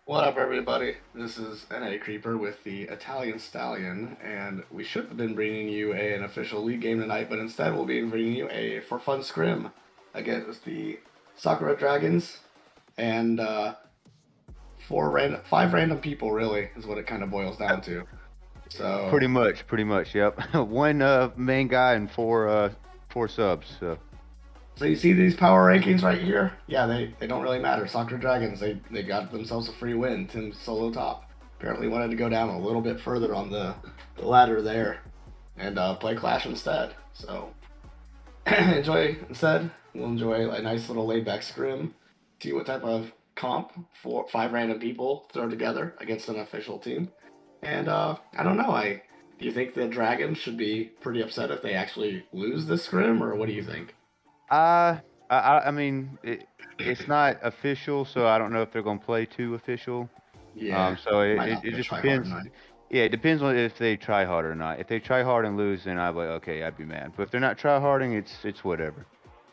What up, everybody? This is NA Creeper with the Italian Stallion, and we should have been bringing you an official league game tonight, but instead we'll be bringing you a for fun scrim against the Sakura Dragons and five random people. Really, is what it kind of boils down to. So, Pretty much, yep. One main guy and four subs. so you see these power rankings right here? Yeah, they don't really matter. Sakura Dragons, they got themselves a free win. Tim solo top. Apparently wanted to go down a little bit further on the ladder there and play Clash instead. So enjoy instead. We'll enjoy a nice little laid back scrim. See what type of comp for five random people throw together against an official team. And I don't know. I do you think the Dragons should be pretty upset if they actually lose this scrim, or what do you think? I mean, it's not official, so I don't know if they're gonna play too official. Yeah, So they it, might it, not it be a just try hard depends. night. Yeah, it depends on if they try hard or not. If they try hard and lose, then I'd be like, okay, I'd be mad. But if they're not try harding, it's whatever.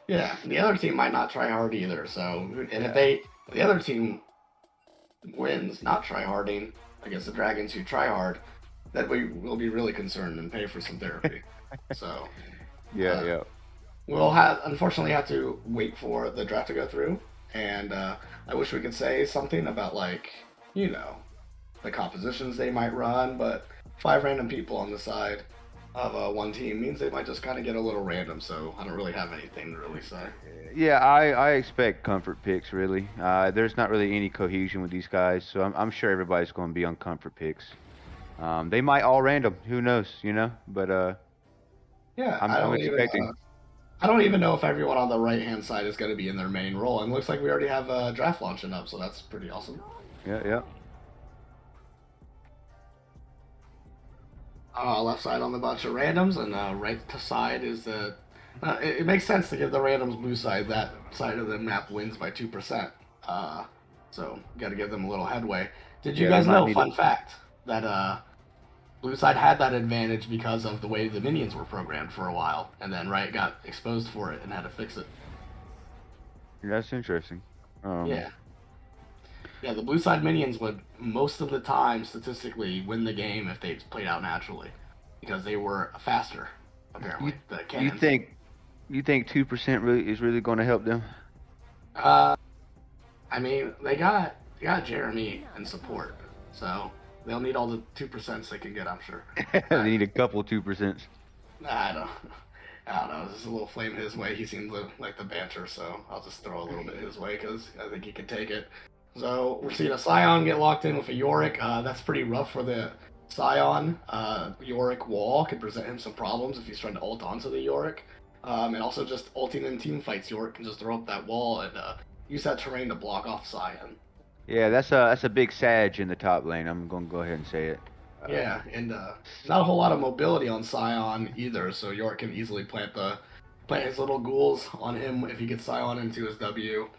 Yeah, and the other team might not try hard either. So, and if Yeah. the other team wins, not try harding against the Dragons who try hard, that we will be really concerned and pay for some therapy. So, Yeah, uh, yeah. we'll have unfortunately have to wait for the draft to go through, and I wish we could say something about like you know the compositions they might run, but five random people on the side of one team means they might just kind of get a little random. So I don't really have anything to really say. Yeah, I expect comfort picks really. There's not really any cohesion with these guys, so I'm sure everybody's going to be on comfort picks. They might all random, who knows, you know? But Yeah, I'm expecting. I don't even know if everyone on the right hand side is going to be in their main role. And it looks like we already have a draft launching up, so that's pretty awesome. Yeah, yeah. Left side on the bunch of randoms, and right side is the. It makes sense to give the randoms blue side. That side of the map wins by 2%. So got to give them a little headway. Did you Yeah, they guys might know? need it. Fun fact that blue side had that advantage because of the way the minions were programmed for a while, and then Riot got exposed for it and had to fix it. That's interesting. Um, Yeah, yeah. The blue side minions would most of the time statistically win the game if they played out naturally, because they were faster. you Apparently, the you cannons. think you think 2% really is really going to help them? Uh, I mean, they got Jeremy and support, so they'll need all the 2% they can get. I'm sure. They Uh, need a couple 2%. I don't. I don't know. Just a little flame his way. He seems like the banter, so I'll just throw a little bit his way because I think he can take it. So we're seeing a Scion get locked in with a Yorick. That's pretty rough for the Scion. Yorick wall could present him some problems if he's trying to ult onto the Yorick. And also just ulting in team fights, Yorick can just throw up that wall and use that terrain to block off Scion. Yeah, that's a big Sag in the top lane. I'm going to go ahead and say it. Yeah, and not a whole lot of mobility on Scion either, so York can easily plant his little ghouls on him if he gets Scion into his W.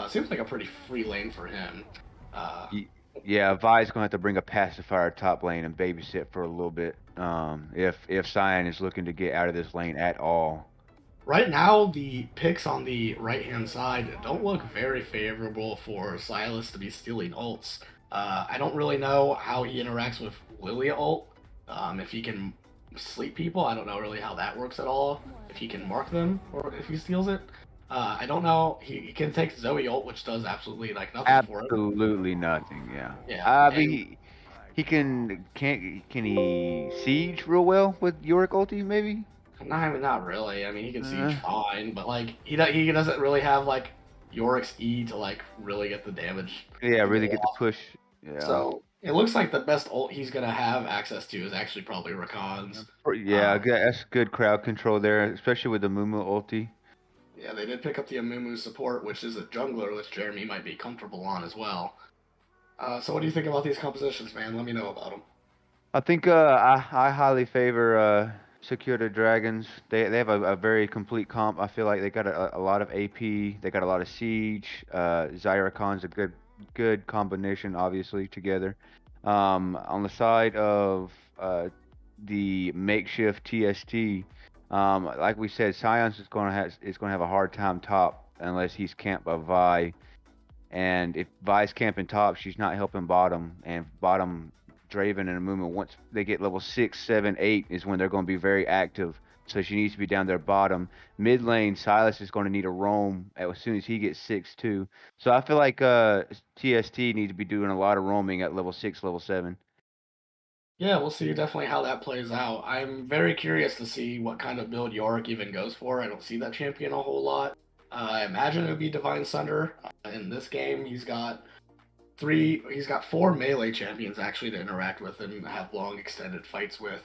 Seems like a pretty free lane for him. Uh, Y- Yeah, Vi's going to have to bring a pacifier top lane and babysit for a little bit. If Cyan is looking to get out of this lane at all. right now, the picks on the right hand side don't look very favorable for Silas to be stealing ults. I don't really know how he interacts with Lilia ult. If he can sleep people, I don't know really how that works at all. If he can mark them or if he steals it. I don't know. He can take Zoe ult, which does absolutely like nothing for him. Absolutely nothing. Yeah. Yeah, I mean, and he can he siege real well with Yorick ulti maybe? not really. I mean, he can siege Uh, fine, but like he doesn't really have like Yorick's E to like really get the damage yeah, to go really get the off. push. Yeah. So it looks like the best ult he's gonna have access to is actually probably Rakan's. Yeah, that's good crowd control there, especially with the Mumu ulti. Yeah, they did pick up the Amumu support, which is a jungler, which Jeremy might be comfortable on as well. So what do you think about these compositions, man? Let me know about them. I think I highly favor Sakura Dragons. They have a very complete comp. I feel like they got a lot of AP. They got a lot of siege. Zyrakon's a good combination, obviously together. On the side of the makeshift TST, like we said, Science is going to have a hard time top unless he's camped by Vi. And if Vi's camping top, she's not helping bottom. And bottom, Draven and Amumu, once they get level 6, 7, 8 is when they're going to be very active. So she needs to be down there bottom. Mid lane, Silas is going to need a roam as soon as he gets 6 too. So I feel like TST needs to be doing a lot of roaming at level 6, level 7. Yeah, we'll see definitely how that plays out. I'm very curious to see what kind of build Yorick even goes for. I don't see that champion a whole lot. I imagine it would be Divine Sunder. In this game, he's got four melee champions actually to interact with and have long extended fights with.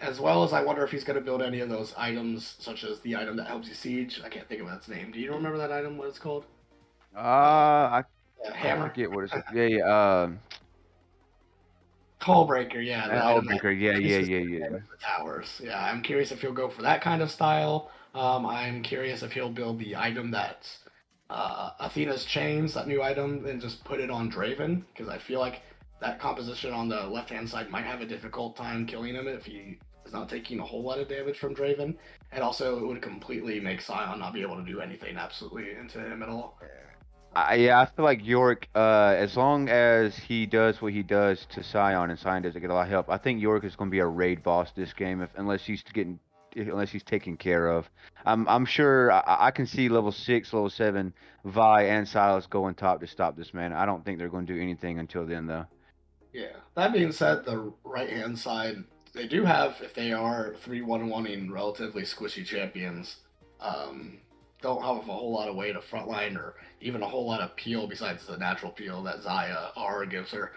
As well as I wonder if he's going to build any of those items, such as the item that helps you siege. I can't think of its name. Do you remember that item? What it's called? I I Hammer. forget what it's. Yeah, yeah. Hullbreaker, yeah, the item that Hullbreaker. Yeah, yeah, increases yeah, the yeah. damage of the towers. Yeah, I'm curious if he'll go for that kind of style. I'm curious if he'll build the item that's Athena's Chains, that new item, and just put it on Draven, because I feel like that composition on the left hand side might have a difficult time killing him if he is not taking a whole lot of damage from Draven. And also, it would completely make Sion not be able to do anything absolutely into him at all. Yeah, I feel like York, as long as he does what he does to Sion and Sion doesn't get a lot of help, I think York is going to be a raid boss this game unless he's taken care of. I'm sure I can see level 6, level 7, Vi and Silas going top to stop this man. I don't think they're going to do anything until then though. Yeah. That being said, the right hand side, they do have, if they are 3-1-1ing relatively squishy champions, um, don't have a whole lot of way to frontline or even a whole lot of peel besides the natural peel that Zaya R gives her.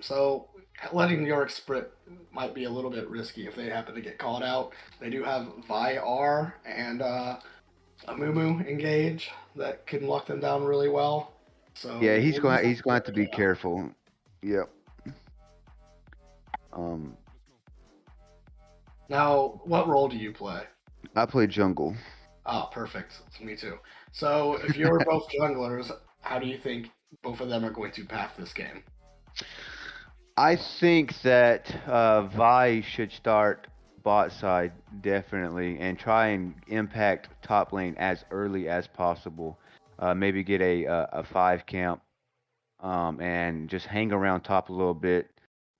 So letting Yorick split might be a little bit risky if they happen to get called out. They do have Vi R and Amumu engage that can lock them down really well. Yeah, So we'll just have he's to going to have figure to it be out. careful. Yep. Um, Now, what role do you play? I play jungle. Ah, perfect. Me too. So, if you're both junglers, how do you think both of them are going to path this game? I think that Vi should start bot side definitely and try and impact top lane as early as possible. Maybe get a 5 camp and just hang around top a little bit.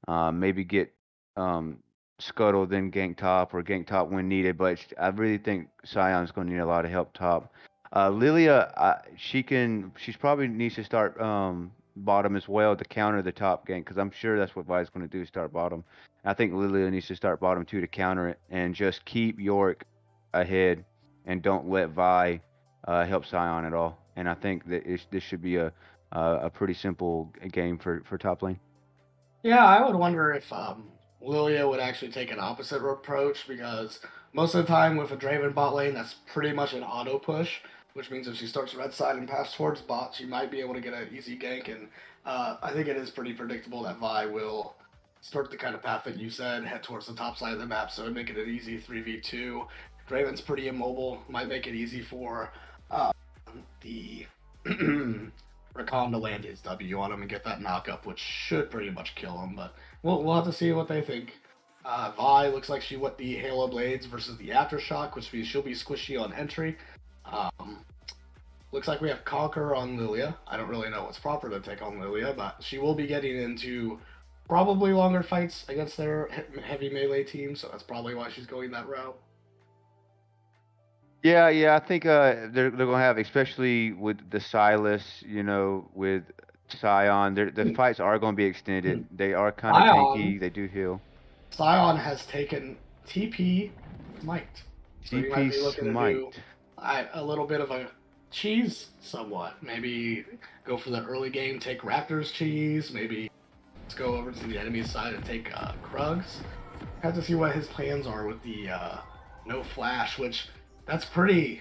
Maybe get um, scuttle then gank top or gank top when needed. But I really think Sion's going to need a lot of help top. Lilia, she's probably needs to start bottom as well to counter the top gank because I'm sure that's what Vi's going to do, start bottom. I think Lilia needs to start bottom too to counter it and just keep Yorick ahead and don't let Vi help Sion at all. And I think that this should be a pretty simple game for top lane. Yeah, I would wonder if Lilia would actually take an opposite approach because most of the time with a Draven bot lane, that's pretty much an auto push, which means if she starts red side and pass towards bot, she might be able to get an easy gank. And I think it is pretty predictable that Vi will start the kind of path that you said, head towards the top side of the map, so it'd make it an easy 3v2. Draven's pretty immobile, might make it easy for the Rakan to land his W on him and get that knock up, which should pretty much kill him. But we'll have to see what they think. Vi looks like she went the Halo Blades versus the Aftershock, which means she'll be squishy on entry. Um, Looks like we have Conquer on Lilia. I don't really know what's proper to take on Lilia, but she will be getting into probably longer fights against their heavy melee team, so that's probably why she's going that route. Yeah, yeah, I think they're gonna have, especially with the Silas, with Sion, the fights are gonna be extended. They are kind of Ion tanky. They do heal. Sion has taken TP Smite. So you might TP be looking to do Smite. a little bit of a cheese somewhat. Maybe go for the early game, take Raptors cheese. Maybe let's go over to the enemy side and take Krugs. Have to see what his plans are with the no flash, which that's Pretty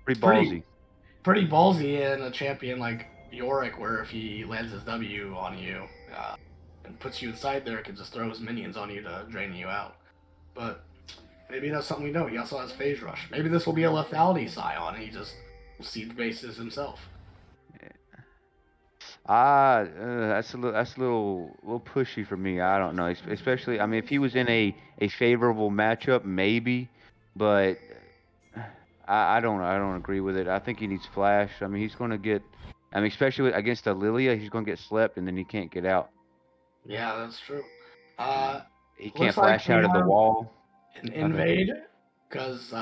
pretty ballsy. pretty ballsy in a champion like Yorick, where if he lands his W on you and puts you inside there, it can just throw his minions on you to drain you out. But maybe that's something we know. He also has Phase Rush. Maybe this will be a lethality Scion, and he just seed bases himself. That's a little pushy for me. I don't know. Especially, I mean, if he was in a favorable matchup, maybe, but I don't agree with it. I think he needs flash. I mean, he's going to get. I mean, especially against the Lilia, he's going to get slept and then he can't get out. Yeah, that's true. I Uh, mean, he can't looks like flash we out of the have wall. an My bad. invade because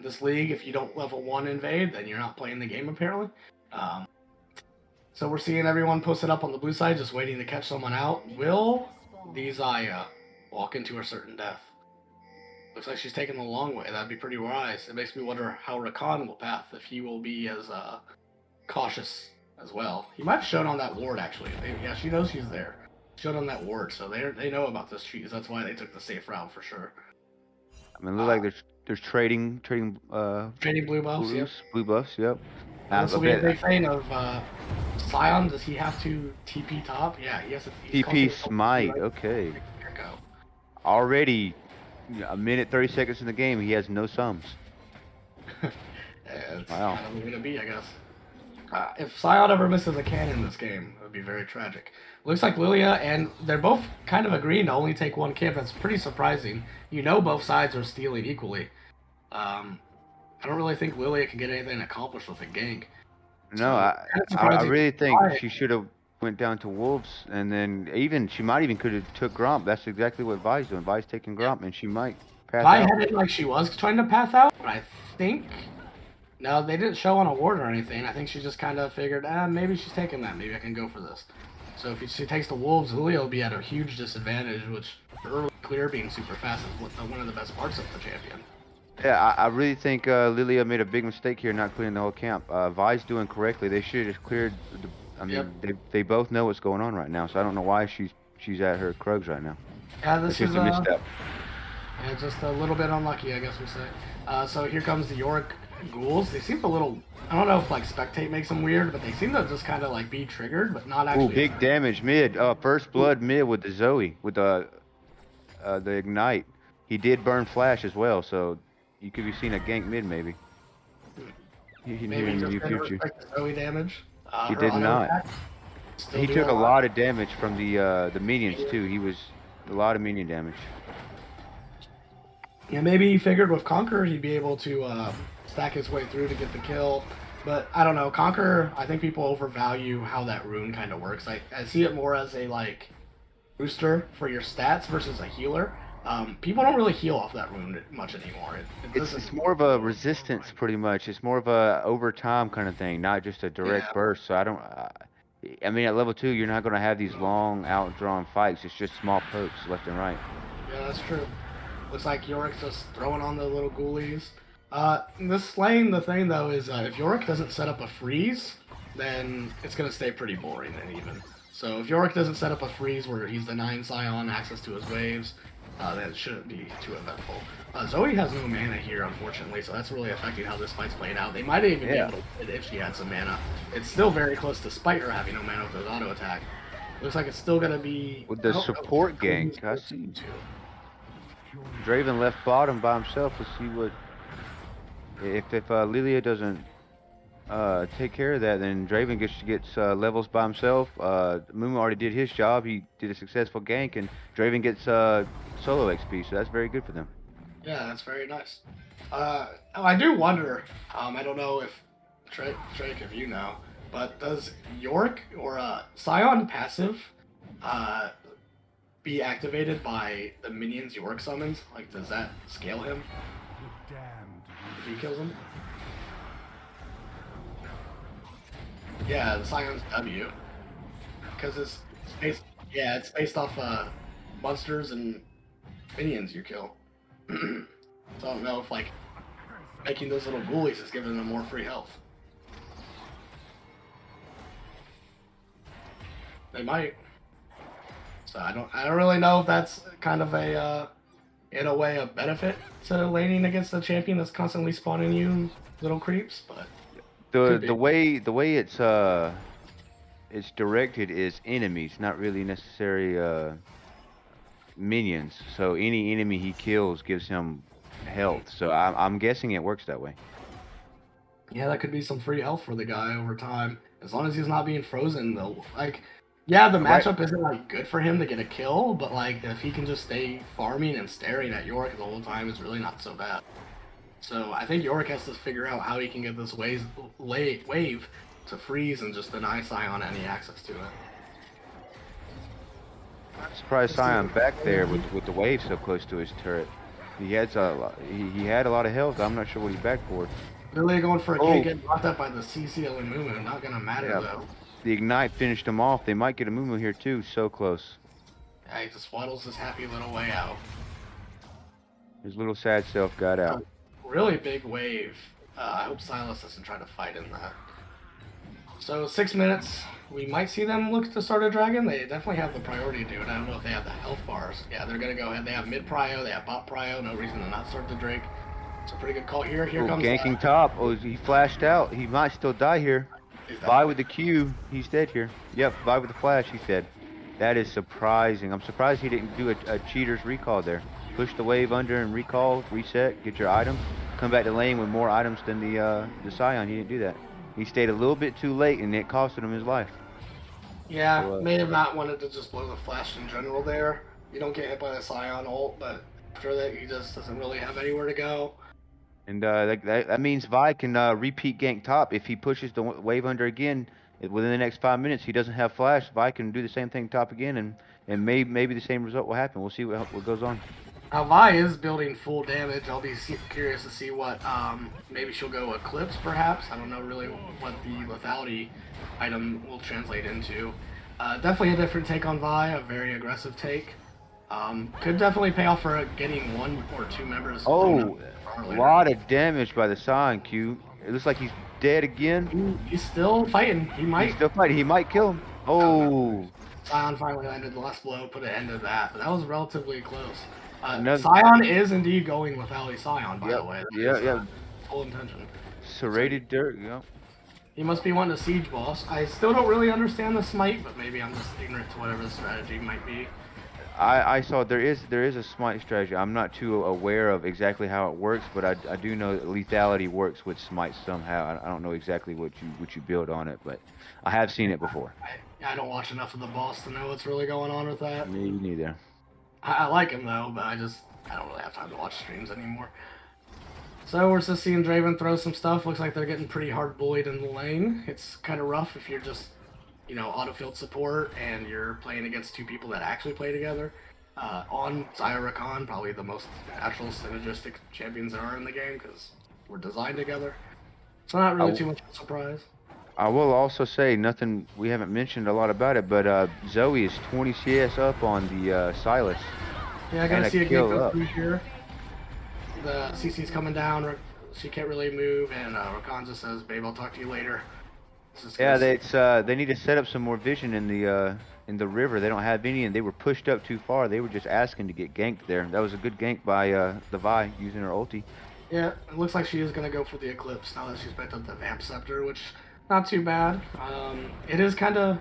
this league, if you don't level 1 invade, then you're not playing the game apparently. Um, so we're seeing everyone posted up on the blue side, just waiting to catch someone out. Will the Zaya walk into her certain death? Looks like she's taking the long way. That'd be pretty wise. It makes me wonder how Rakan will path, if he will be as cautious as well. He might have shown on that ward actually. Yeah, she knows she's there. Showed on that ward, so they know about this cheese. That's why they took the safe route for sure. I mean, it look like there's trading Trading blue buffs, yep. blue buffs. Yep. And this I will be a bet big thing of Sion. Does he have to TP top? Yeah, he has to. He's TP constantly smite. right Okay. there go. Already a minute 30 seconds in the game, he has no sums. It's Wow. kind of going to be, I guess. If Sion ever misses a cannon in this game, it would be very tragic. Looks like Lilia, and they're both kind of agreeing to only take one camp. That's pretty surprising. You know both sides are stealing equally. I don't really think Lilia can get anything accomplished with a gank. No, So, I kind of I surprising. really think Why? she should have went down to Wolves, and then even she might even could have took Gromp. That's exactly what Vi's doing. Vi's taking Gromp, and she might pass Vi out. had it like she was trying to pass out, but I think no, they didn't show on a ward or anything. I think she just kind of figured, maybe she's taking that. Maybe I can go for this. So if she takes the Wolves, Julio will be at a huge disadvantage, which early clear being super fast is one of the best parts of the champion. Yeah, I really think Lilia made a big mistake here not clearing the whole camp. Vi's doing correctly. They should have cleared. I mean, they both know what's going on right now, so I don't know why she's at her Krugs right now. Yeah, It's this just is a misstep. yeah, just a little bit unlucky, I guess we say. So here comes the Yorick ghouls. They seem a little. I don't know if like spectate makes them weird, but they seem to just kind of like be triggered, but not actually. Ooh, big damage mid. First blood mid with the Zoe with the ignite. He did burn flash as well, so you could be seeing a gank mid maybe. He Maybe knew just your didn't future. respect the Zoe damage. He Her did auto not. attack still He doing took a lot of damage from the minions too. He was a lot of minion damage. Yeah, maybe he figured with Conquer he'd be able to stack his way through to get the kill. But I don't know. Conquer, I think people overvalue how that rune kind of works. I see it more as a like booster for your stats versus a healer. People don't really heal off that rune much anymore. It's more of a resistance, pretty much. It's more of a over time kind of thing, not just a direct burst. So I don't. I mean, at level 2, you're not going to have these long, outdrawn fights. It's just small pokes left and right. Yeah, that's true. Looks like Yorick's just throwing on the little ghoulies. This lane, the thing though is if Yorick doesn't set up a freeze, then it's going to stay pretty boring and even. So if Yorick doesn't set up a freeze where he's denying Sion access to his waves, then it shouldn't be too eventful. Zoe has no mana here, unfortunately, so that's really affecting how this fight's playing out. They might even be able to win if she had some mana. It's still very close to spite her having no mana with his auto attack. Looks like it's still going to be... With the support gank, I see. Draven left bottom by himself. Let's see what... If Lilia doesn't take care of that, then Draven gets levels by himself. Mumu already did his job. He did a successful gank, and Draven gets solo XP, so that's very good for them. Yeah, that's very nice. I do wonder, I don't know if, Drake, if you know, but does Yorick or Sion passive be activated by the minions Yorick summons? Like, does that scale him? If he kills him? Yeah, the Sion's W. Because it's based, yeah, it's based off monsters and minions you kill. So I don't know if like making those little ghoulies is giving them more free health. They might. So I don't really know if that's kind of a in a way a benefit to laning against a champion that's constantly spawning you little creeps, but the way it's directed is enemies, not really necessary minions. So any enemy he kills gives him health. So I'm guessing it works that way. Yeah, that could be some free health for the guy over time, as long as he's not being frozen though. Like, yeah, the matchup isn't like good for him to get a kill, but like if he can just stay farming and staring at Yorick the whole time, it's really not so bad. So I think Yorick has to figure out how he can get this wave to freeze and just deny Scion any access to it. I'm surprised Scion back there with the wave so close to his turret. He had he had a lot of health. I'm not sure what he's back for. Really going for a Oh, K, getting blocked up by the CC Mumu. Not gonna matter yeah. though. The ignite finished him off. They might get a Mumu here too. So close. Yeah, he just waddles his happy little way out. His little sad self got out. Really big wave. I hope Silas doesn't try to fight in that. So 6 minutes. We might see them look to start a dragon. They definitely have the priority to do it. I don't know if they have the health bars. Yeah, they're gonna go ahead. They have mid prio. They have bot prio. No reason to not start the Drake. It's a pretty good call here. Here comes ganking top. Oh, he flashed out. He might still die here. Vi with the Q. He's dead here. Yep, Vi with the flash. He's dead. That is surprising. I'm surprised he didn't do a cheater's recall there. Push the wave under and recall, reset, get your items, come back to lane with more items than the Scion. He didn't do that. He stayed a little bit too late, and it costed him his life. Yeah, so, may have not wanted to just blow the flash in general there. You don't get hit by the Scion ult, but after that, he just doesn't really have anywhere to go. And that means Vi can repeat gank top. If he pushes the wave under again, within the next 5 minutes, he doesn't have flash. Vi can do the same thing top again, and maybe the same result will happen. We'll see what goes on. Now Vi is building full damage. I'll be curious to see what, maybe she'll go Eclipse perhaps. I don't know really what the lethality item will translate into. Definitely a different take on Vi, a very aggressive take. Could definitely pay off for getting 1 or 2 members. Oh, a lot of damage by the Scion Q. It looks like he's dead again. He's still fighting. He's still fighting. He might kill him. Oh. Scion finally landed the last blow, put an end to that. But that was relatively close. Scion is indeed going with Ali Scion, by the way. Yeah. Full intention. Serrated dirt, yeah. He must be wanting a siege boss. I still don't really understand the smite, but maybe I'm just ignorant to whatever the strategy might be. I saw there is a smite strategy. I'm not too aware of exactly how it works, but I do know that lethality works with smite somehow. I don't know exactly what you build on it, but I have seen it before. I don't watch enough of the boss to know what's really going on with that. Me neither. I like him though, but I don't really have time to watch streams anymore. So we're just seeing Draven throw some stuff. Looks like they're getting pretty hard bullied in the lane. It's kind of rough if you're just, autofield support and you're playing against 2 people that actually play together. On Zyra, probably the most natural synergistic champions there are in the game because we're designed together. So not really too much of a surprise. I will also say nothing. We haven't mentioned a lot about it, but Zoe is 20 CS up on the Silas. Yeah, I gotta see a game go through here. The CC's coming down. She can't really move, and Rakan just says, "Babe, I'll talk to you later." Yeah, they need to set up some more vision in the river. They don't have any, and they were pushed up too far. They were just asking to get ganked there. That was a good gank by the Vi using her ulti. Yeah, it looks like she is gonna go for the Eclipse now that she's picked up the Vamp Scepter, which not too bad. It is kind of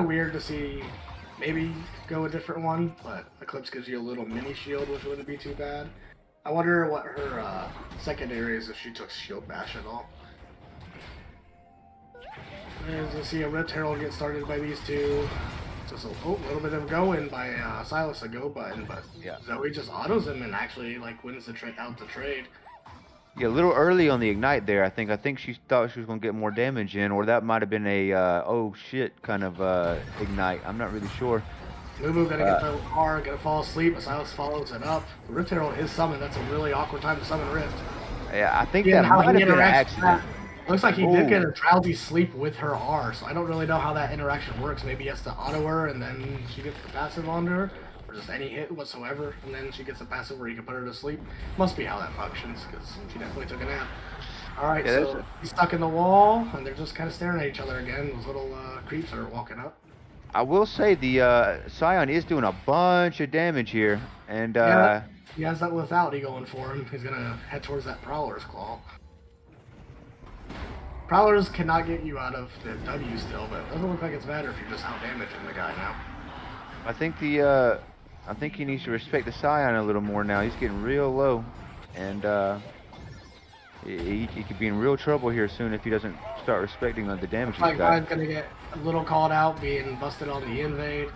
weird to see maybe go a different one, but Eclipse gives you a little mini shield, which wouldn't be too bad. I wonder what her secondary is if she took shield bash at all. As you see a Rift Herald get started by these two. Just a little bit of go-in by Silas, a go button, but yeah, Zoe just autos him and actually wins the trade. Yeah, a little early on the ignite there. I think she thought she was gonna get more damage in, or that might have been a oh shit kind of ignite. I'm not really sure. Mumu gonna get the R, gonna fall asleep, but Silas follows it up. The Rift Herald is summoned. That's a really awkward time to summon Rift. Yeah, I think that might have been an accident. Looks like he did get a drowsy sleep with her R, so I don't really know how that interaction works. Maybe he has to auto her and then she gets the passive on her, or just any hit whatsoever, and then she gets a passive where you can put her to sleep. Must be how that functions, because she definitely took a nap. Alright, yeah, so he's stuck in the wall, and they're just kind of staring at each other again. Those little creeps are walking up. I will say the Scion is doing a bunch of damage here, and yeah, he has that lethality going for him. He's gonna head towards that Prowler's Claw. Prowlers cannot get you out of the W still, but it doesn't look like it's better if you're just out-damaging the guy now. I think he needs to respect the Scion a little more now. He's getting real low, and he could be in real trouble here soon if he doesn't start respecting the damage he's got. Guy's gonna get a little called out, being busted on the invade.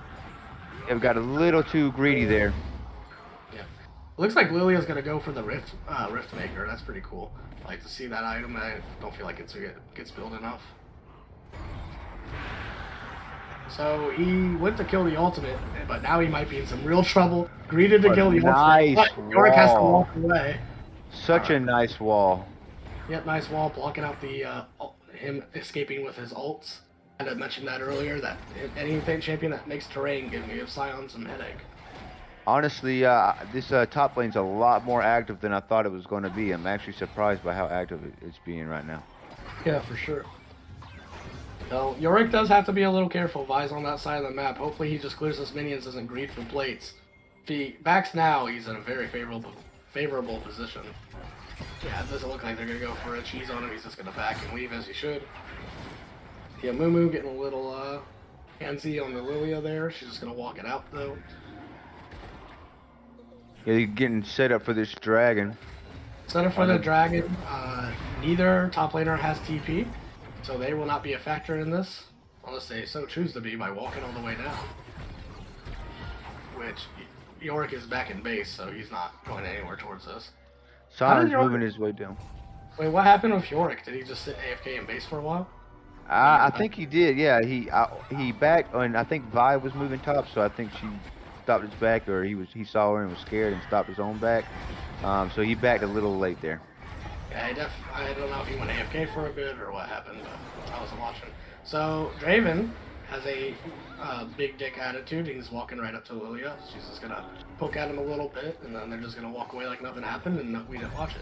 Yeah, we got a little too greedy there. Yeah, looks like Lilia's gonna go for the Rift Maker. That's pretty cool. I like to see that item. I don't feel like it gets built enough. So he went to kill the ultimate, but now he might be in some real trouble. Greeted to kill the ultimate, but Yorick has to walk away. Such a nice wall. Yep, nice wall blocking out the him escaping with his ults. And I mentioned that earlier, that anything champion that makes terrain gives Sion some headache. Honestly, this top lane's a lot more active than I thought it was going to be. I'm actually surprised by how active it's being right now. Yeah, for sure. So, Yorick does have to be a little careful. Vi's on that side of the map. Hopefully he just clears his minions, doesn't greed for plates. If he backs now, he's in a very favorable position. Yeah, it doesn't look like they're going to go for a cheese on him. He's just going to back and leave as he should. Yeah, Moo getting a little handsy on the Lilia there. She's just going to walk it out, though. Yeah, you're getting set up for this dragon. Set up for the dragon. Neither top laner has TP, so they will not be a factor in this, unless they so choose to be by walking all the way down. Which, Yorick is back in base, so he's not going anywhere towards this. Sion's moving his way down. Wait, what happened with Yorick? Did he just sit AFK in base for a while? I think he did, yeah. He backed, and I think Vi was moving top, so I think she stopped his back, or he saw her and was scared and stopped his own back. So he backed a little late there. Yeah, I don't know if he went AFK for a bit or what happened, but I wasn't watching. So Draven has a big dick attitude. He's walking right up to Lilia. She's just gonna poke at him a little bit, and then they're just gonna walk away like nothing happened, and we didn't watch it.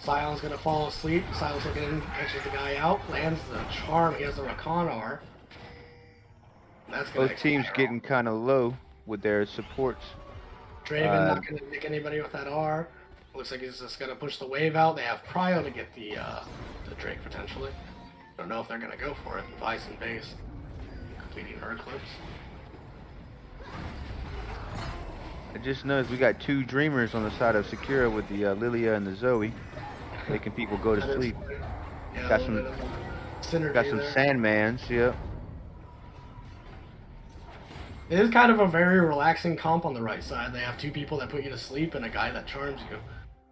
Sion's gonna fall asleep. Sion's looking in, catches the guy out, lands the charm. He has the Rakan. That's gonna Both teams getting kind of low with their supports. Draven not gonna nick anybody with that R. Looks like he's just gonna push the wave out. They have Prio to get the Drake potentially. Don't know if they're gonna go for it. Vice and base, completing her eclipse. I just noticed we got two Dreamers on the side of Sakura with the Lilia and the Zoe, making people go to sleep. Yeah, Got some Sandmans, yep. It is kind of a very relaxing comp on the right side. They have two people that put you to sleep and a guy that charms you.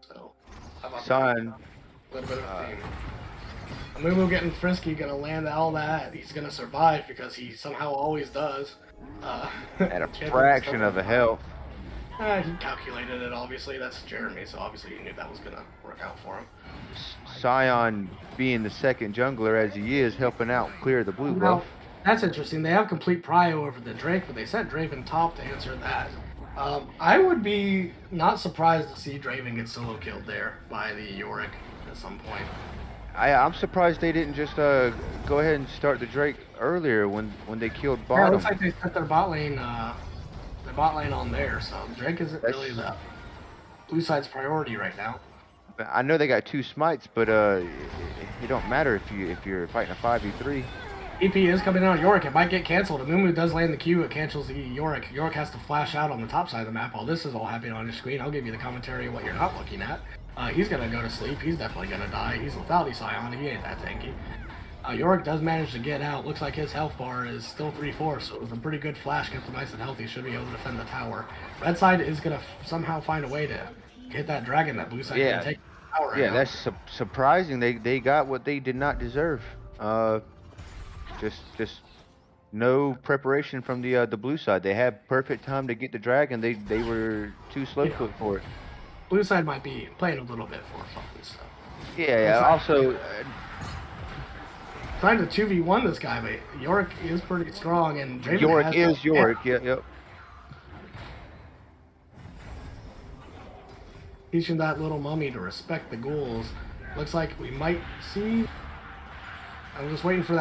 So, how about Sion. A little bit of a theme. Amumu getting frisky, gonna land all that. He's gonna survive because he somehow always does. At a fraction of a health. He calculated it, obviously. That's Jeremy, so obviously he knew that was gonna work out for him. Sion, being the second jungler as he is, helping out clear the blue buff. That's interesting. They have complete prio over the Drake, but they set Draven top to answer that. I would be not surprised to see Draven get solo killed there by the Yorick at some point. I'm surprised they didn't just go ahead and start the Drake earlier when they killed bottom. Yeah, it looks like they set their bot lane on there, so Drake isn't really the blue side's priority right now. I know they got two smites, but it don't matter if you're fighting a 5v3. EP is coming in on Yorick. It might get canceled. Amumu does land the Q. It cancels the Yorick. Yorick has to flash out on the top side of the map while this is all happening on your screen. I'll give you the commentary of what you're not looking at. He's going to go to sleep. He's definitely going to die. He's lethality Sion. He ain't that tanky. Yorick does manage to get out. Looks like his health bar is still 3/4, so with a pretty good flash, kept him nice and healthy. Should be able to defend the tower. Red side is going to somehow find a way to hit that dragon that blue side can take the tower. Yeah, that's surprising. They got what they did not deserve. Just no preparation from the blue side. They had perfect time to get the dragon. They were too slow foot for it. Blue side might be playing a little bit for fun. So. Yeah. Also, trying to 2v1 this guy, but Yorick is pretty strong, and Draven Yorick is Yorick. Yep. Teaching that little mummy to respect the ghouls. Looks like we might see. I was waiting for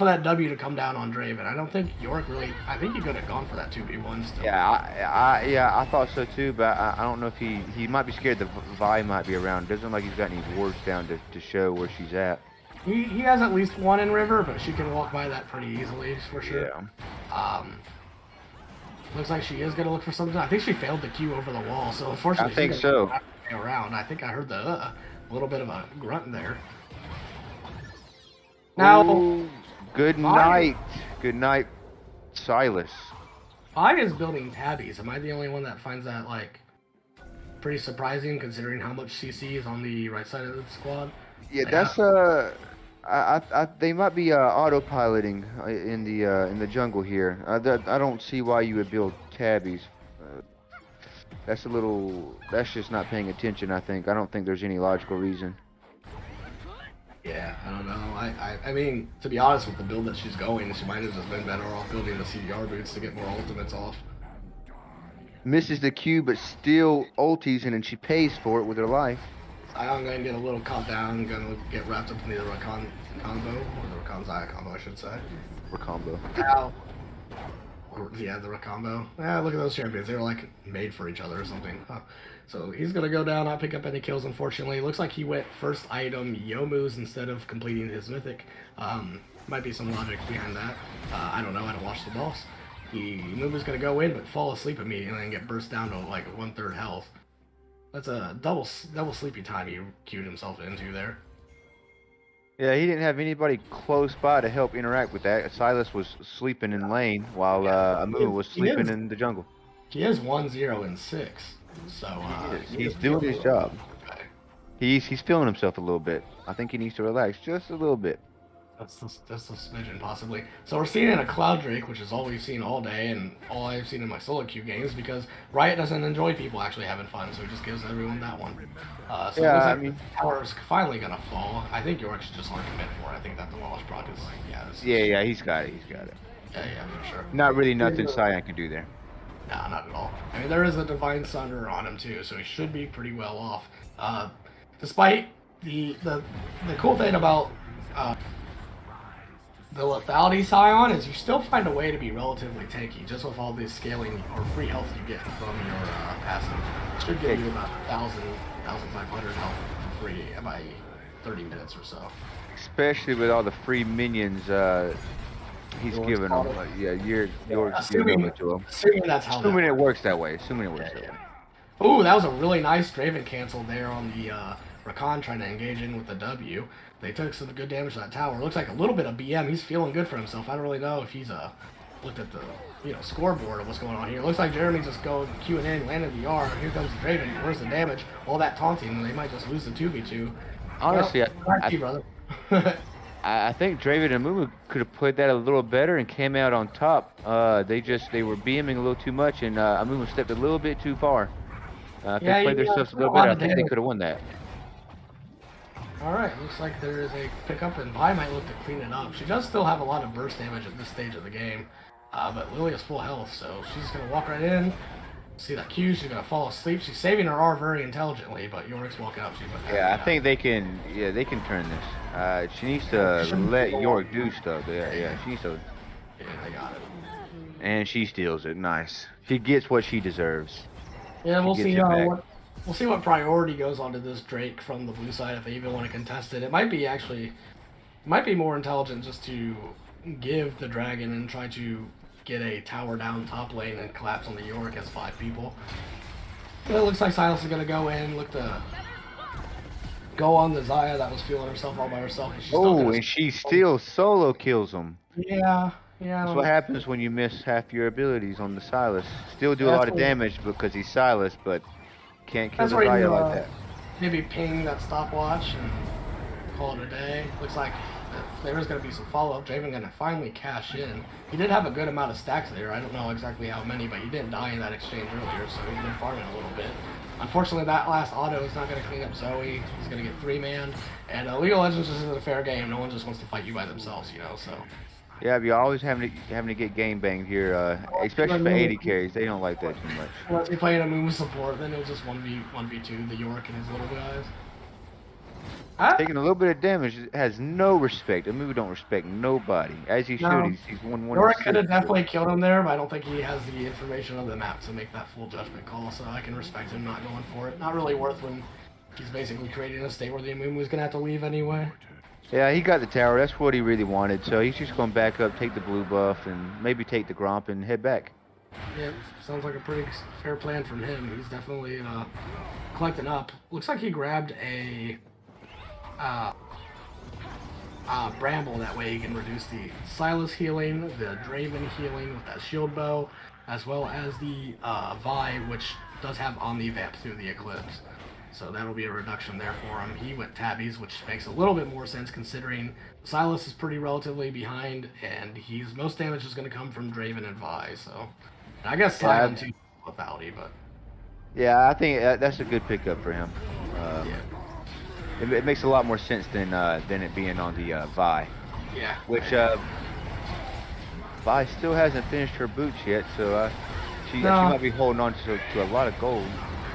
that W to come down on Draven. I don't think Yorick really. I think he could have gone for that 2v1 still. Yeah, I thought so too, but I don't know if he might be scared that Vi might be around. Doesn't look like he's got any wards down to show where she's at. He has at least one in river, but she can walk by that pretty easily for sure. Yeah. Looks like she is gonna look for something. I think she failed the Q over the wall, so unfortunately I think so. Around. I think I heard the little bit of a grunt there. Now, ooh, good night, Silas. I is building tabbies. Am I the only one that finds that like pretty surprising considering how much CC is on the right side of the squad. Yeah, They that's have, they might be autopiloting in the jungle here. I don't see why you would build tabbies. Uh, that's just not paying attention, I think. I don't think there's any logical reason. yeah, I don't know. I mean, to be honest, with the build that she's going, she might have just been better off building the CDR boots to get more ultimates off. Misses the Q, but still ulties, and then she pays for it with her life. I'm going to get a little caught down, going to get wrapped up in the Rakan combo, or the Rakan Zaya combo, I should say. For combo. Ow. Yeah, the Rakambo. Yeah, look at those champions. They're like made for each other or something. Huh. So he's gonna go down, not pick up any kills, unfortunately. Looks like he went first item Yomu's instead of completing his mythic. Might be some logic behind that. I don't know. I don't watch the boss. Yomu's gonna go in, but fall asleep immediately and get burst down to like 1/3 health. That's a double sleepy time he queued himself into there. Yeah, he didn't have anybody close by to help interact with that. Silas was sleeping in lane while Amumu was sleeping in the jungle. He is 1-0 in 6, so he's doing his job. Okay. He's feeling himself a little bit. I think he needs to relax just a little bit. That's a smidgen, possibly. So we're seeing in a Cloud Drake, which is all we've seen all day, and all I've seen in my solo queue games, because Riot doesn't enjoy people actually having fun, so he just gives everyone that one. So yeah, I mean, Tower's finally gonna fall. I think York should just commit for it. I think that the Wallace proc is, yeah, he's got it. Yeah, for sure. Not really nothing Cyan can do there. Nah, not at all. I mean, there is a Divine Sunder on him too, so he should be pretty well off. Despite the cool thing about the lethality Scion is you still find a way to be relatively tanky, just with all the scaling or free health you get from your passive. It should give you about 1,000, 1,500 health for free by 30 minutes or so. Especially with all the free minions he's giving them. You're giving it to him. Assuming that's how Assuming it works that way. Assuming it works that way. Ooh, that was a really nice Draven cancel there on the Rakan trying to engage in with the W. They took some good damage to that tower. Looks like a little bit of BM. He's feeling good for himself. I don't really know if he's looked at the scoreboard of what's going on here. Looks like Jeremy just going queuing in, landed the R. Here comes the Draven. Where's the damage? All that taunting, and they might just lose the 2v2. Honestly, brother. I think Draven and Mumu could have played that a little better and came out on top. They were beaming a little too much, and Mumu stepped a little bit too far. If they played their stuff a little better, I think they could have won that. Alright, looks like there is a pickup, and Vi might look to clean it up. She does still have a lot of burst damage at this stage of the game, but Lily is full health, so she's just going to walk right in. See that Q, she's going to fall asleep. She's saving her R very intelligently, but Yorick's walking up. I think they can turn this. She needs to let Yorick do stuff. Yeah, she needs to. Yeah, they got it. And she steals it. Nice. She gets what she deserves. Yeah, we'll see what priority goes onto this Drake from the blue side if they even want to contest it. It might be more intelligent just to give the dragon and try to get a tower down top lane and collapse on the Yorick as 5 people. But it looks like Silas is gonna go in, look to go on the Zaya that was feeling herself all by herself. And she still solo kills him. Yeah. That's what happens when you miss half your abilities on the Silas. Still do a lot of damage because he's Silas, but can't kill the Zaya like that. Maybe ping that stopwatch and call it a day. Looks like if there is going to be some follow-up, Draven going to finally cash in. He did have a good amount of stacks there. I don't know exactly how many, but he didn't die in that exchange earlier, so he's been farming a little bit. Unfortunately, that last auto is not going to clean up Zoe. He's going to get 3-man. And League of Legends just isn't a fair game. No one just wants to fight you by themselves, so... Yeah, but you're always having to get game banged here, especially for 80 carries. They don't like that too much. Once you play in a move support, then it was just 1v2, the Yorick and his little guys. Taking a little bit of damage has no respect. Amu don't respect nobody. As he should, he's 1-1. Yorick could have definitely killed him there, but I don't think he has the information on the map to make that full judgment call, so I can respect him not going for it. Not really worth when he's basically creating a state where the Amumu is going to have to leave anyway. Yeah, he got the tower. That's what he really wanted. So he's just going to back up, take the blue buff, and maybe take the Gromp and head back. Yeah, sounds like a pretty fair plan from him. He's definitely collecting up. Looks like he grabbed a Bramble. That way he can reduce the Silas healing, the Draven healing with that shield bow. as well as the Vi, which does have Omnivamp through the Eclipse. So that'll be a reduction there for him. He went Tabbies, which makes a little bit more sense considering Silas is pretty relatively behind, and his most damage is going to come from Draven and Vi. So and I guess Sion too, lethality, but yeah, I think that's a good pickup for him. yeah. It makes a lot more sense than it being on the Vi. Yeah. Which Vi still hasn't finished her boots yet, so she might be holding on to a lot of gold.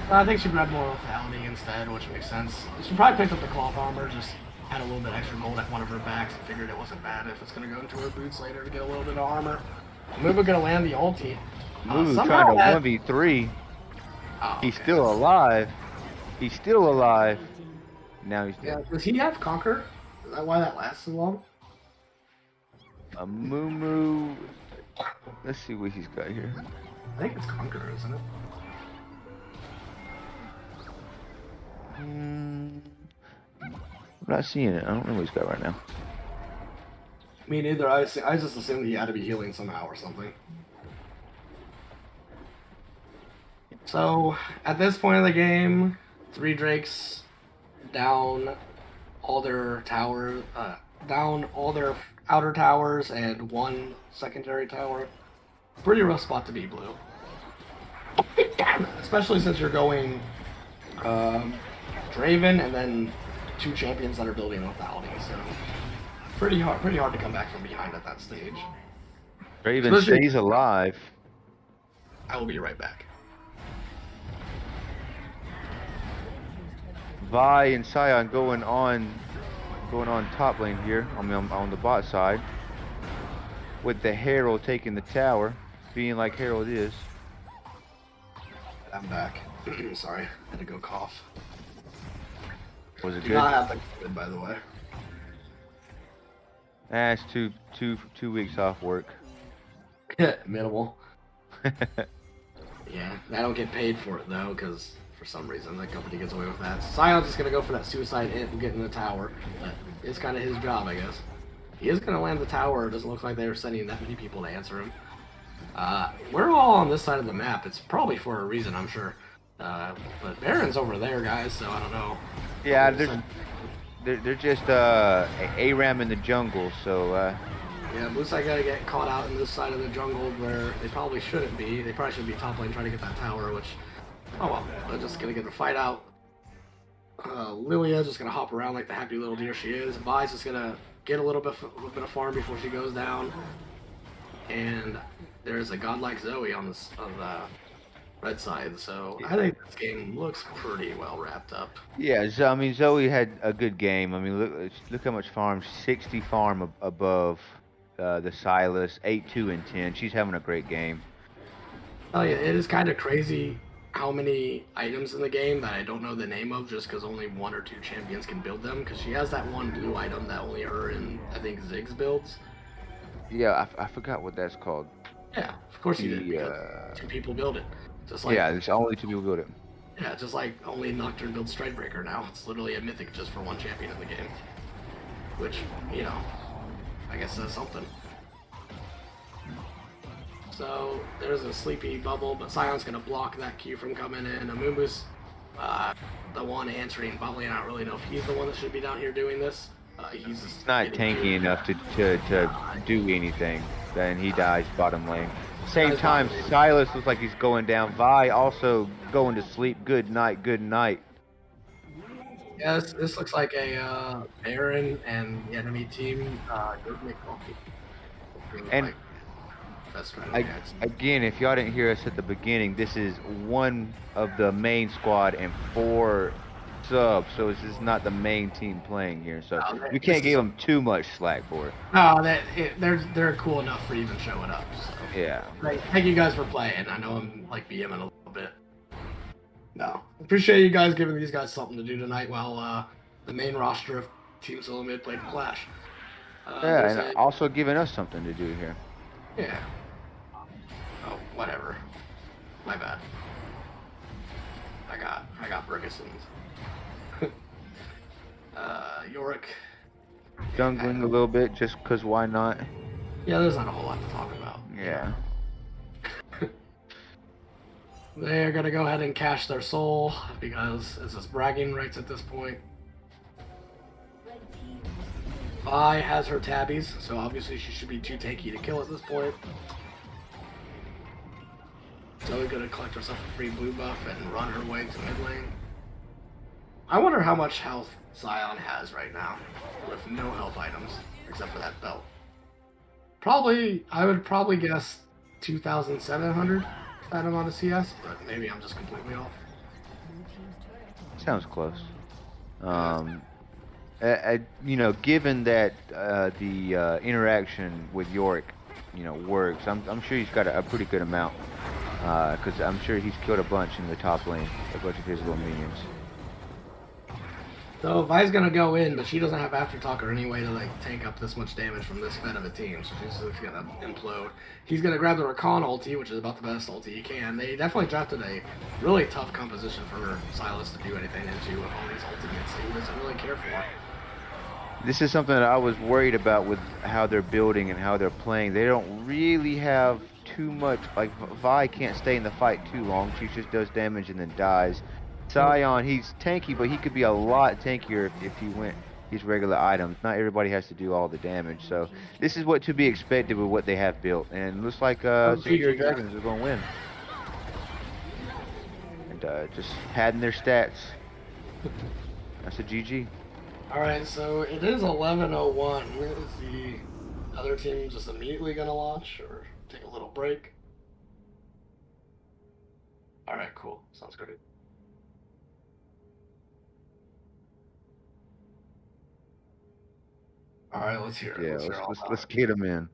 I think she grabbed more lethality instead, which makes sense. She probably picked up the cloth armor, just had a little bit extra gold at one of her backs and figured it wasn't bad if it's going to go into her boots later to get a little bit of armor. Mumu going to land the ulti. Mumu trying to 1v3. Oh, he's still alive. He's still alive. Now he's dead. Yeah, does he have Conquer? Is that why that lasts so long? Mumu. Let's see what he's got here. I think it's Conquer, isn't it? I'm not seeing it. I don't know what he's got right now. Me neither. I just assumed he had to be healing somehow or something. So, at this point of the game, 3 Drakes down all their towers, down all their outer towers and 1 secondary tower. Pretty rough spot to be, Blue. Especially since you're going Draven and then 2 champions that are building lethality, so pretty hard to come back from behind at that stage. Draven stays alive. I will be right back. Vi and Sion going on top lane here. I mean, on the bot side, with the Herald taking the tower, being like Herald is. I'm back. Sorry, had to go cough. Was it Do good? not have the COVID, by the way. It's two weeks off work. Minimal. Yeah, I don't get paid for it though, because for some reason the company gets away with that. Sion's just gonna go for that suicide hit and get in the tower. But it's kind of his job, I guess. He is gonna land the tower. It doesn't look like they're sending that many people to answer him. We're all on this side of the map. It's probably for a reason, I'm sure. But Baron's over there, guys. So I don't know. Yeah, they're just ARAM in the jungle, so yeah, blue side gotta get caught out in this side of the jungle where they probably shouldn't be. They probably should be top lane trying to get that tower, which, oh well, they're just gonna get the fight out. Lilia just gonna hop around like the happy little deer she is. Vi's just gonna get a little bit of farm before she goes down. And there's a godlike Zoe on the red side, so I think this game looks pretty well wrapped up. Yeah, I mean Zoe had a good game. I mean look how much farm, 60 farm above the Silas, 8-2 and 10. She's having a great game. Oh yeah, it is kind of crazy how many items in the game that I don't know the name of just because only 1 or 2 champions can build them, because she has that one blue item that only her and I think Ziggs builds. Yeah, I forgot what that's called. Yeah, of course you did, because 2 people build it. Just like, yeah, there's only 2 people build it. Yeah, just like only Nocturne builds Strikebreaker now. It's literally a mythic just for 1 champion in the game. Which, you know, I guess says something. So, there's a sleepy bubble, but Sion's going to block that Q from coming in. Amumu's the one answering bubble, and I don't really know if he's the one that should be down here doing this. He's not tanky enough to do anything. Then he dies bottom lane. Same time, Silas looks like he's going down. Vi also going to sleep. Good night, good night. Yeah, this looks like a Baron and the enemy team. And again, if y'all didn't hear us at the beginning, this is one of the main squad and 4 subs, so this is not the main team playing here. So we can't give them too much slack for it. No, they're cool enough for even showing up. So. Yeah. Thank you guys for playing. I know I'm like BMing a little bit. No, appreciate you guys giving these guys something to do tonight while the main roster of Team Solo Mid played Clash. Yeah, and also giving us something to do here. Yeah. Oh, whatever. My bad. I got Ferguson's. Yorick. Jungling a little bit, just cause why not? Yeah, there's not a whole lot to talk about. Yeah. They're gonna go ahead and cash their soul because it's just bragging rights at this point. Vi has her tabbies, so obviously she should be too tanky to kill at this point. Zoe gonna collect herself a free blue buff and run her way to mid lane. I wonder how much health Zion has right now with no health items except for that belt. I would probably guess 2,700 that amount of CS, but maybe I'm just completely off. Sounds close. Given that the interaction with Yorick, works, I'm sure he's got a pretty good amount. Because I'm sure he's killed a bunch in the top lane, a bunch of his little minions. So Vi's gonna go in, but she doesn't have Aftertalk or any way to tank up this much damage from this fed of a team, so she's just gonna implode. He's gonna grab the Rakan ulti, which is about the best ulti he can. They definitely drafted a really tough composition for Silas to do anything into with all these ultimates that he doesn't really care for. This is something that I was worried about with how they're building and how they're playing. They don't really have too much, Vi can't stay in the fight too long. She just does damage and then dies. Sion, he's tanky, but he could be a lot tankier if he went his regular items. Not everybody has to do all the damage, so this is what to be expected with what they have built. And looks like Sakura Dragons are going to win. And just padding their stats. That's a GG. Alright, so it is 11:01. Is the other team just immediately going to launch or take a little break? Alright, cool. Sounds great. Alright, let's hear it. Yeah, let's get them in.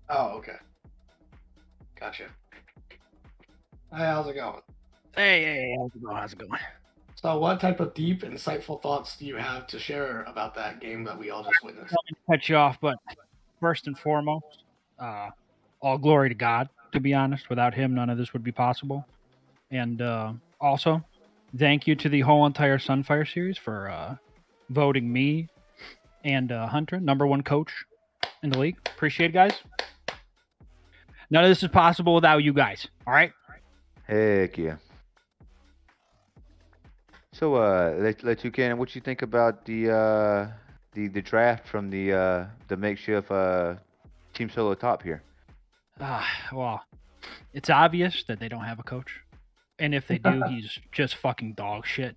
Oh, okay. Gotcha. Hey, how's it going? Hey, how's it going? So, what type of deep, insightful thoughts do you have to share about that game that we all just witnessed? Not to cut you off, but first and foremost, all glory to God. To be honest, without Him, none of this would be possible. And also, thank you to the whole entire Sunfire series for voting me and Hunter #1 coach in the league. Appreciate it, guys. None of this is possible without you guys. All right. Heck yeah. So, let you can. What you think about the draft from the makeshift team solo top here? Well, it's obvious that they don't have a coach, and if they do, he's just fucking dog shit.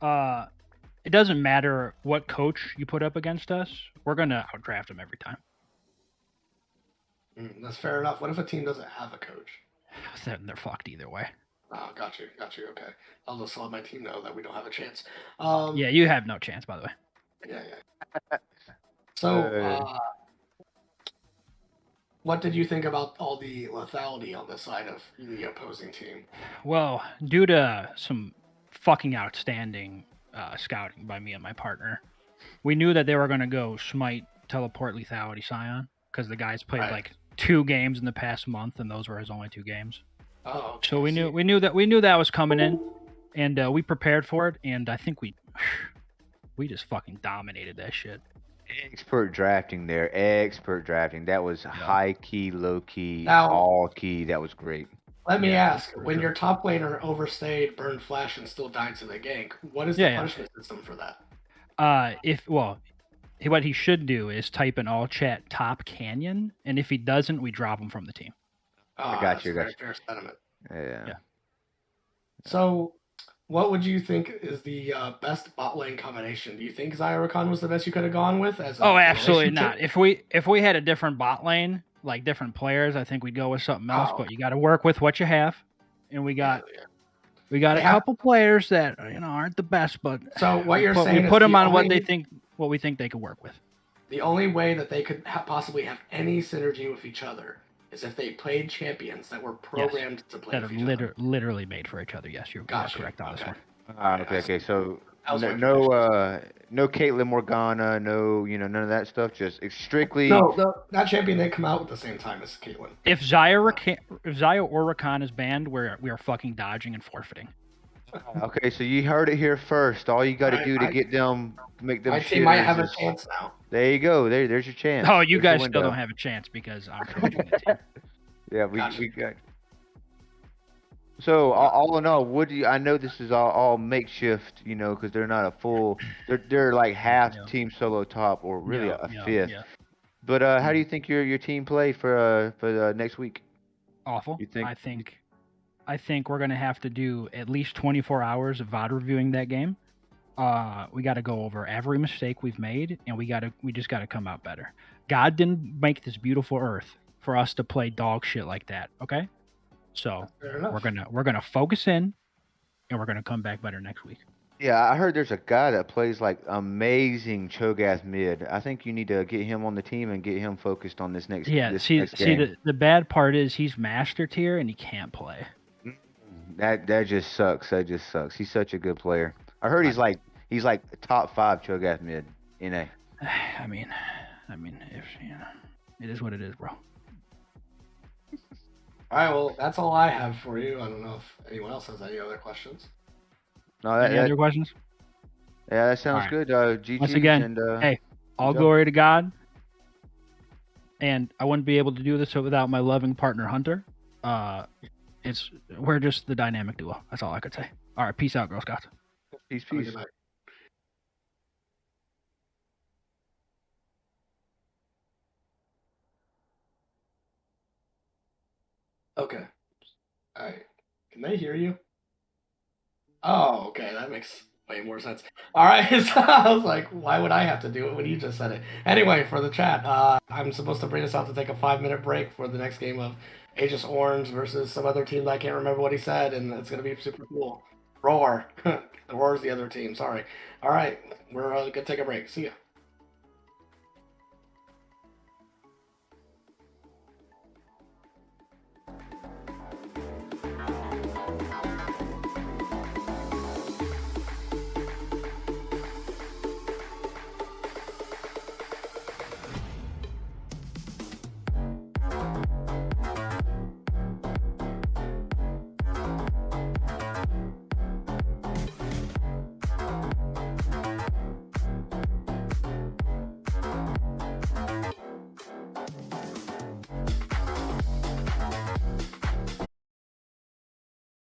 It doesn't matter what coach you put up against us; we're gonna outdraft him every time. That's fair enough. What if a team doesn't have a coach? Then they're fucked either way. Oh, got you. Okay. I'll just let my team know that we don't have a chance. Yeah, you have no chance, by the way. Yeah. So, what did you think about all the lethality on the side of the opposing team? Well, due to some fucking outstanding scouting by me and my partner, we knew that they were going to go smite, teleport, lethality, Scion, because the guys played like 2 games in the past month, and those were his only 2 games. Oh, okay. So we knew that was coming in, and we prepared for it, and I think we just fucking dominated that shit. Expert drafting there. That was high key, low key, all key. That was great. Let me ask, when your top laner overstayed, burned flash, and still died to the gank, what is the punishment system for that? What he should do is type in all chat top canyon, and if he doesn't, we drop him from the team. Oh, I got you. Fair sentiment. Yeah. So, what would you think is the best bot lane combination? Do you think Zyrakan was the best you could have gone with? Absolutely not. If we had a different bot lane, like different players, I think we'd go with something else. But you got to work with what you have, and we got We got They a have- couple players that aren't the best, but So what you're we saying is put them the on what only- we think they could work with. The only way that they could possibly have any synergy with each other is if they played champions that were programmed to play That with are each other. literally made for each other. Yes, you're Gotcha. correct on this Okay. one. Okay. So That was my no Caitlyn Morgana, no none of that stuff. Just strictly. No, that champion didn't come out at the same time as Caitlyn. If Xayah or Rakan is banned, we are fucking dodging and forfeiting. Okay, so you heard it here first. All you got to do to get them, make them. My team might have a chance now. There you go. There's your chance. Oh, you There's guys your still window. don't have a chance because I'm coaching the team. Yeah, Gotcha. we got. So all in all, what do you? I know this is all makeshift, because they're not a full. They're like half team solo top or really a fifth. Yeah. But how do you think your team play for next week? Awful. You think? I think we're gonna have to do at least 24 hours of VOD reviewing that game. We got to go over every mistake we've made, and we just got to come out better. God didn't make this beautiful earth for us to play dog shit like that. Okay, so we're gonna focus in, and we're gonna come back better next week. Yeah, I heard there's a guy that plays like amazing Cho'Gath mid. I think you need to get him on the team and get him focused on this next. Yeah, next see game. the bad part is he's master tier and he can't play. That just sucks. That just sucks. He's such a good player. I heard he's like top 5 Cho'Gath mid NA. I mean, if it is what it is, bro. All right, well, that's all I have for you. I don't know if anyone else has any other questions. No, Any other questions? Yeah, that sounds Right. good. GG. Once again, and, hey, all job. glory to God. And I wouldn't be able to do this without my loving partner Hunter. We're just the dynamic duo. That's all I could say. All right, peace out, Girl Scouts. Peace. Have a good night. Okay. All right. Can they hear you? Oh, okay. That makes way more sense. All right. So I was like, why would I have to do it when you just said it? Anyway, for the chat, I'm supposed to bring us out to take a 5-minute break for the next game of Aegis Orange versus some other team that I can't remember what he said, and it's going to be super cool. Roar. The Roar's the other team. Sorry. All right. We're going to take a break. See ya.